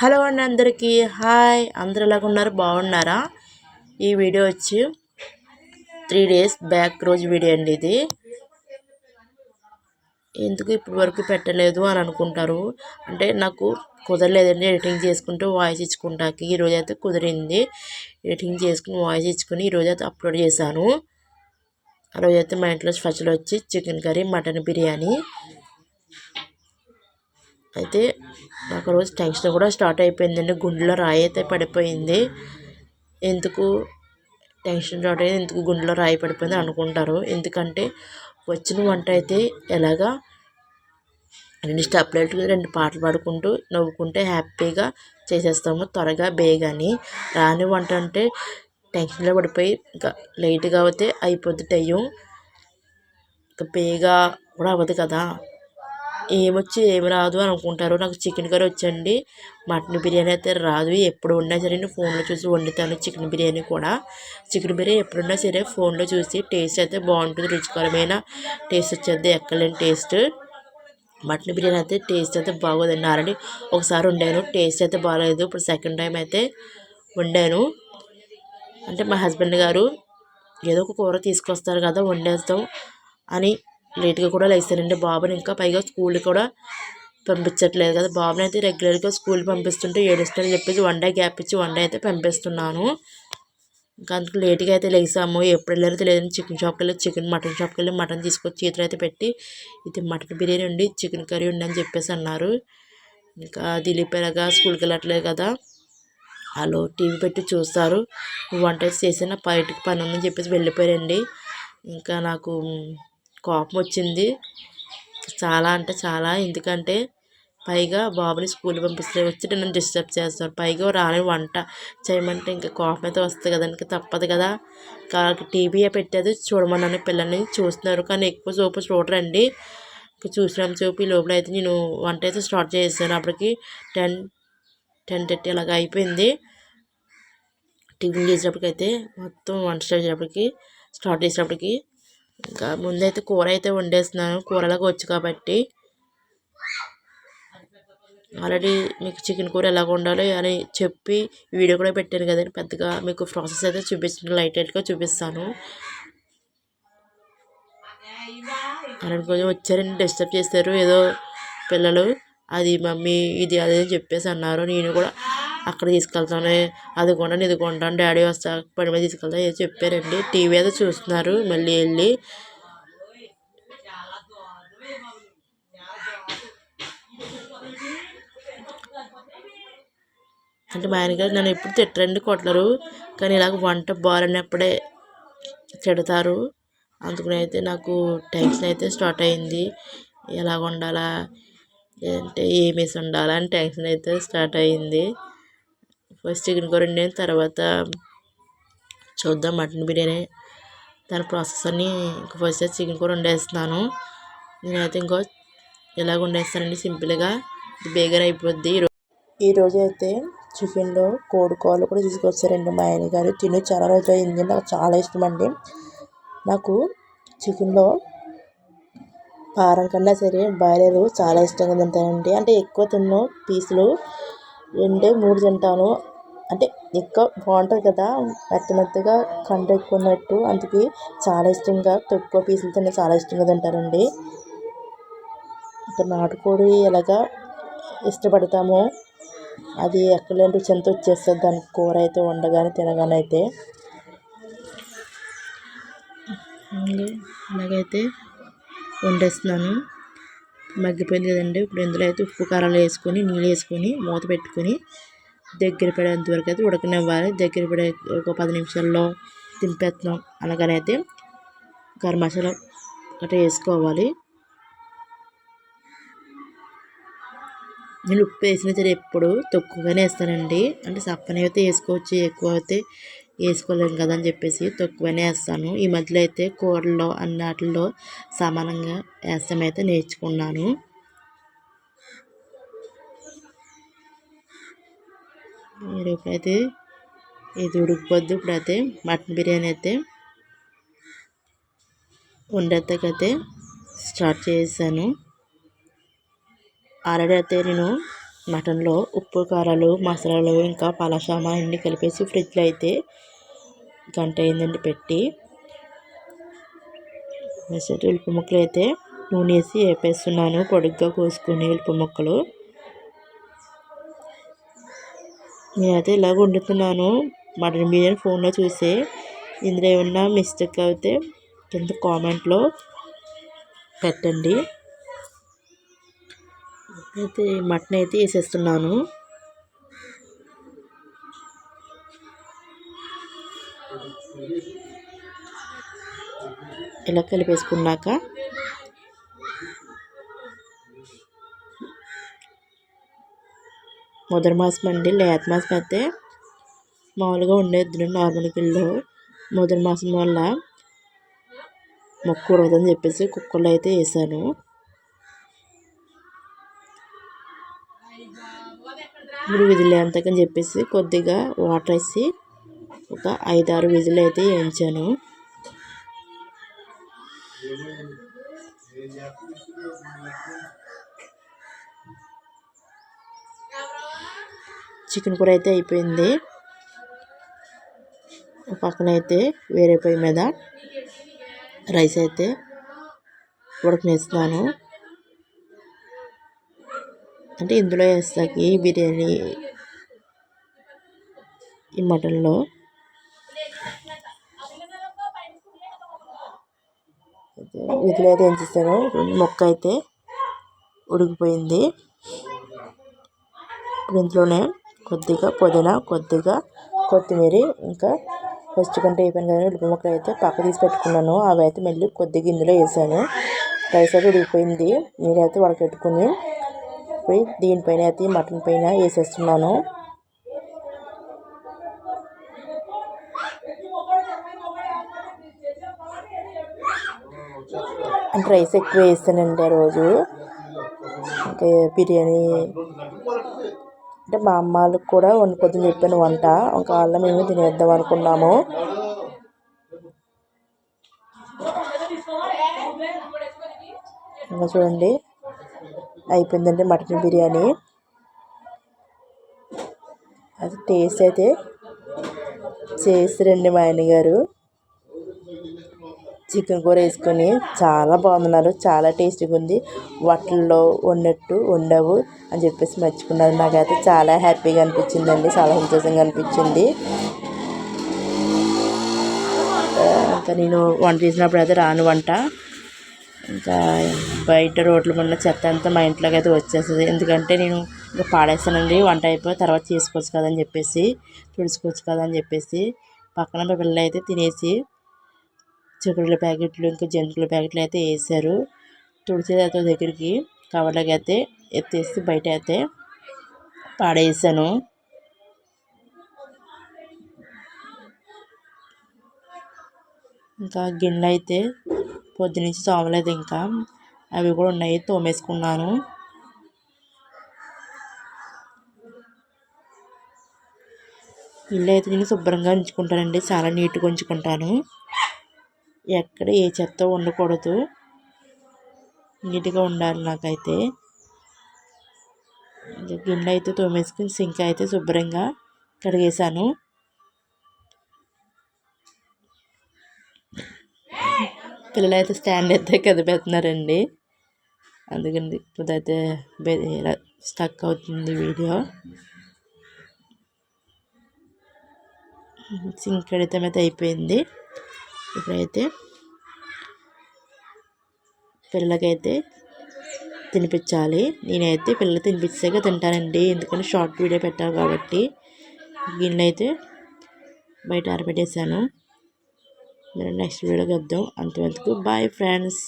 Hello అండి అందరికీ hi. అందరు ఎలాగున్నారు, బాగున్నారా? ఈ వీడియో వచ్చి 3 days బ్యాక్ రోజు వీడియో అండి. ఇది ఎందుకు ఇప్పటి వరకు పెట్టలేదు అని అనుకుంటారు. అంటే నాకు కుదరలేదండి ఎడిటింగ్ చేసుకుంటూ వాయిస్ ఇచ్చుకుంటాకి. ఈరోజు అయితే కుదిరింది. ఎడిటింగ్ చేసుకుని వాయిస్ ఇచ్చుకుని ఈరోజు అయితే అప్లోడ్ చేశాను. ఆ రోజైతే మా ఇంట్లో స్పెషల్ వచ్చి చికెన్ కర్రీ, మటన్ బిర్యానీ. అయితే నాకు రోజు టెన్షన్ కూడా స్టార్ట్ అయిపోయిందండి. గుండెలో రాయి అయితే పడిపోయింది. ఎందుకు టెన్షన్ స్టార్ట్ అయ్యింది, ఎందుకు గుండెలో రాయి పడిపోయింది అనుకుంటారు. ఎందుకంటే వచ్చిన వంట అయితే ఎలాగా 2 స్టెప్లైట్లు 2 పాటలు పాడుకుంటూ నవ్వుకుంటే హ్యాపీగా చేసేస్తాము త్వరగా బేగని. రాని వంట అంటే టెన్షన్లో పడిపోయి ఇంకా లేట్గా అవుతే అయిపోద్ది టైం. ఇంకా బేగా కూడా అవ్వదు కదా. ఏమొచ్చి ఏమి రాదు అని అనుకుంటారు. నాకు చికెన్ కర్రీ వచ్చండి, మటన్ బిర్యానీ అయితే రాదు. ఎప్పుడు ఉన్నా సరే నేను ఫోన్లో చూసి వండుతాను. చికెన్ బిర్యానీ కూడా, చికెన్ బిర్యానీ ఎప్పుడున్నా సరే ఫోన్లో చూసి టేస్ట్ అయితే బాగుంటుంది. రుచికరమైన టేస్ట్ వచ్చేది, ఎక్కలేని టేస్ట్. మటన్ బిర్యానీ అయితే టేస్ట్ అయితే బాగోదండి. ఆల్రెడీ ఒకసారి వండాను, టేస్ట్ అయితే బాగాలేదు. ఇప్పుడు సెకండ్ టైం అయితే వండాను. అంటే మా హస్బెండ్ గారు ఏదో ఒక కూర తీసుకొస్తారు కదా వండేస్తాం అని లేట్గా కూడా లేస్తానండి. బాబుని ఇంకా పైగా స్కూల్ కూడా పంపించట్లేదు కదా. బాబుని అయితే రెగ్యులర్గా స్కూల్ పంపిస్తుంటే ఏడుస్తానని చెప్పేసి 1 day గ్యాప్ ఇచ్చి 1 day అయితే పంపిస్తున్నాను. ఇంకా అందుకు లేట్గా అయితే లేసాము. ఎప్పుడు వెళ్ళారో తెలియదు. చికెన్ షాప్కి వెళ్ళి మటన్ షాప్కి వెళ్ళి మటన్ తీసుకొచ్చి చేతులు అయితే పెట్టి ఇది మటన్ బిర్యానీ ఉండి చికెన్ కర్రీ ఉండి అని చెప్పేసి అన్నారు. ఇంకా దిలీప్ ఎలాగా స్కూల్కి వెళ్ళట్లేదు కదా, వాళ్ళు టీవీ పెట్టి చూస్తారు. వంట చేసిన బయటకు పని ఉందని చెప్పేసి వెళ్ళిపోయారండి. ఇంకా నాకు కోపం వచ్చింది చాలా అంటే చాలా. ఎందుకంటే పైగా బాబుని స్కూల్ పంపిస్తే వచ్చి నన్ను డిస్టర్బ్ చేస్తాను. పైగా రాని వంట చేయమంటే ఇంకా కోపం అయితే వస్తుంది కదా, ఇంకా తప్పదు కదా. టీవీ పెట్టేది చూడమన్నాను, పిల్లల్ని చూస్తున్నారు కానీ ఎక్కువ చూపు చూడరండి. ఇంకా చూసినాం చూపు ఈ లోపల అయితే నేను వంట అయితే స్టార్ట్ చేసాను. అప్పటికి 10-10:30 అలాగ అయిపోయింది. టిఫిన్ చేసేటప్పటికైతే మొత్తం వంట స్టార్ట్ చేసేటప్పటికి ఇంకా ముందైతే కూర అయితే వండేస్తున్నాను. కూరలాగా వచ్చు కాబట్టి ఆల్రెడీ మీకు చికెన్ కూర ఎలాగ వండాలి అని చెప్పి వీడియో కూడా పెట్టాను కదండి. పెద్దగా మీకు ప్రాసెస్ అయితే చూపిస్తాను, లైట్గా చూపిస్తాను. అలాంటి కొంచెం వచ్చారని డిస్టర్బ్ చేస్తారు ఏదో పిల్లలు. అది మమ్మీ ఇది అదే అని చెప్పేసి అన్నారు. నేను కూడా అక్కడ తీసుకెళ్తాను, అది కొంటాను ఇది కొంటాను, డాడీ వస్తా పని మీద తీసుకెళ్తాను ఏదో చెప్పారండి. టీవీ అయితే చూస్తున్నారు మళ్ళీ వెళ్ళి. అంటే మా ఆయనగారు నన్ను ఎప్పుడు తిట్టరండి, కొట్టరు. కానీ ఇలాగ వంట బాగాలేనప్పుడే తిడతారు. అందుకని అయితే నాకు టెన్షన్ అయితే స్టార్ట్ అయింది. ఎలాగ వండాలా అంటే ఏమేసి వండాలా అని టెన్షన్ అయితే స్టార్ట్ అయింది. ఫస్ట్ చికెన్ కూర వండాను, తర్వాత చూద్దాం మటన్ బిర్యానీ దాని ప్రాసెస్ అన్నీ. ఇంకా ఫస్ట్ చికెన్ కూర వండేస్తున్నాను. నేనైతే ఇంకో ఎలాగ వండేస్తానండి సింపుల్గా, బేగర్ అయిపోద్ది. ఈరోజు అయితే చికెన్లో కోడి కాళ్ళు కూడా తీసుకొచ్చారండి మా ఆయన గారు. తిని చాలా రోజులు అయింది, నాకు చాలా ఇష్టం అండి. నాకు చికెన్లో పారం కన్నా సరే బాయిలర్ చాలా ఇష్టంగా తింటానండి. అంటే ఎక్కువ తిన్ను, పీసులు 2-3 తింటాను. అంటే ఎక్కువ బాగుంటుంది కదా, మెత్తగా కండ ఎక్కువ ఉన్నట్టు. అందుకే చాలా ఇష్టంగా తక్కువ పీసులు తిన్న చాలా ఇష్టంగా తింటారండి. ఇంకా నాటుకోడి ఎలాగా ఇష్టపడతామో అది ఎక్కలేని రుచి అంతా వచ్చేస్తుంది దానికి కూర అయితే వండగానే తినగానే అయితే. అలాగైతే వండేస్తున్నాను. మగ్గిపోయింది కదండి. ఇప్పుడు ఇందులో అయితే ఉప్పు కారాలు వేసుకొని నీళ్ళు వేసుకొని మూత పెట్టుకొని దగ్గర పడేంత వరకు అయితే ఉడకనివ్వాలి. దగ్గర పడే ఒక 10 నిమిషాల్లో దింపేస్తున్నాం. అలాగనైతే గరం మసాలా గట్రా వేసుకోవాలి. నేను ఉప్పు వేసినా సరే ఎప్పుడు తక్కువగానే వేస్తానండి. అంటే సప్పని అయితే వేసుకోవచ్చు, ఎక్కువ అయితే వేసుకోలేము కదా అని చెప్పేసి తక్కువనే వేస్తాను. ఈ మధ్యలో అయితే కూరల్లో అన్నిటిలో సమానంగా వేస్తామైతే నేర్చుకున్నాను. మీరు ఇప్పుడైతే ఇది ఉడికిపోద్దు. ఇప్పుడైతే మటన్ బిర్యానీ అయితే వండేతకైతే స్టార్ట్ చేశాను. ఆల్రెడీ అయితే నేను మటన్లో ఉప్పు కారాలు మసాలాలు ఇంకా పలాసామా అన్నీ కలిపేసి ఫ్రిడ్జ్లో అయితే గంట అయిందండి పెట్టి. ఉల్లిపాయ ముక్కలు అయితే నూనె వేసి వేపేస్తున్నాను పొడుగ్గా కోసుకుని ఉల్లిపాయ ముక్కలు. నేనైతే ఇలాగ వండుతున్నాను మటన్ బిర్యానీ ఫోన్లో చూసి. ఇందులో ఏమన్నా మిస్టేక్ అయితే కింద కామెంట్లో పెట్టండి. అయితే మటన్ అయితే వేసేస్తున్నాను. ఇలా కలిపేసుకున్నాక మొదటి మాసం అండి. లేత మాసం అయితే మామూలుగా ఉండేది నార్మల్ గిల్లో. మొదటి మాసం వల్ల మొక్క ఉడకదని చెప్పేసి కుక్కర్లో అయితే వేసాను. 3 విజిల్ అంతకని చెప్పేసి కొద్దిగా వాటర్ వేసి ఒక 5-6 విజిల్ అయితే వేయించాను. చికెన్ కూర అయితే అయిపోయింది. పక్కన అయితే వేరే పొయ్యి మీద రైస్ అయితే ఉడకనిస్తున్నాను. అంటే ఇందులో వేస్తాకి బిర్యానీ ఈ మటన్లో వీటిలో అయితే ఏం చేస్తాను, మొక్క అయితే ఉడికిపోయింది. ఇప్పుడు ఇంట్లోనే కొద్దిగా పుదీనా కొద్దిగా కొత్తిమీర ఇంకా ఫస్ట్ కంటే అయిపోయింది కదా ఉల్లిపాయ ముక్కలు అయితే పక్క తీసి పెట్టుకున్నాను. అవి అయితే మళ్ళీ కొద్దిగా ఇందులో వేసాను. రైస్ అయితే ఉడికిపోయింది. నీరైతే ఉడకెట్టుకుని ఇప్పుడు దీనిపైన అయితే మటన్ పైన వేసేస్తున్నాను. అంటే రైస్ ఎక్కువ వేస్తానండి ఆ రోజు. ఇంకా బిర్యానీ అంటే మా అమ్మాళ్ళకి కూడా వండుకొద్దని చెప్పాను వంట. ఇంకా వాళ్ళ మేము తినేద్దాం అనుకున్నాము. ఇంకా చూడండి అయిపోయిందండి మటన్ బిర్యానీ. అది టేస్ట్ అయితే చేస్తారండి మా ఆయన గారు. చికెన్ కూర వేసుకొని చాలా బాగున్నారు, చాలా టేస్టీగా ఉంది, వాటిల్లో ఉన్నట్టు ఉండవు అని చెప్పేసి మెచ్చుకున్నారు. నాకైతే చాలా హ్యాపీగా అనిపించిందండి, చాలా సంతోషంగా అనిపించింది. ఇంకా నేను వంట చేసినప్పుడు అయితే రాను వంట. ఇంకా బయట రోడ్ల ఉన్న చెత్త అంతా మా ఇంట్లోకి అయితే వచ్చేస్తుంది. ఎందుకంటే నేను ఇంకా పాడేస్తానండి, వంట అయిపోయి తర్వాత చేసుకోవచ్చు కదా అని చెప్పేసి, తుడుచుకోవచ్చు కదా అని చెప్పేసి. పక్కన మా పిల్లలు అయితే తినేసి చిక్కుడుల ప్యాకెట్లు ఇంకా జంతువుల ప్యాకెట్లు అయితే వేసారు. తుడిచి దగ్గరికి కవర్లోకి అయితే ఎత్తేసి బయట అయితే పాడేసాను. ఇంకా గిన్నెలు అయితే పొద్దునుంచి తోమలేదు, ఇంకా అవి కూడా ఉన్నాయి, తోమేసుకున్నాను. ఇల్లు అయితే నేను శుభ్రంగా ఉంచుకుంటానండి, చాలా నీట్గా ఉంచుకుంటాను. ఎక్కడ ఏ చెత్త ఉండకూడదు, నీట్గా ఉండాలి నాకైతే. గిన్నె అయితే తోమేసుకుని సింక్ అయితే శుభ్రంగా కడిగేసాను. పిల్లలు అయితే స్టాండ్ అయితే కదిపెడుతున్నారండి, అందుకని ఇప్పుడైతే స్టక్ అవుతుంది వీడియో. సింక్ కడిగితే అయితే అయిపోయింది. ఇప్పుడైతే పిల్లలకైతే తినిపించాలి. నేనైతే పిల్లలు తినిపించాక తింటానండి, ఎందుకంటే షార్ట్ వీడియో పెట్టాలి కాబట్టి. గిన్నె అయితే బయట ఆరబెట్టేసాను. నెక్స్ట్ వీడియోకి వద్దాం. అంతవరకు బాయ్ ఫ్రెండ్స్.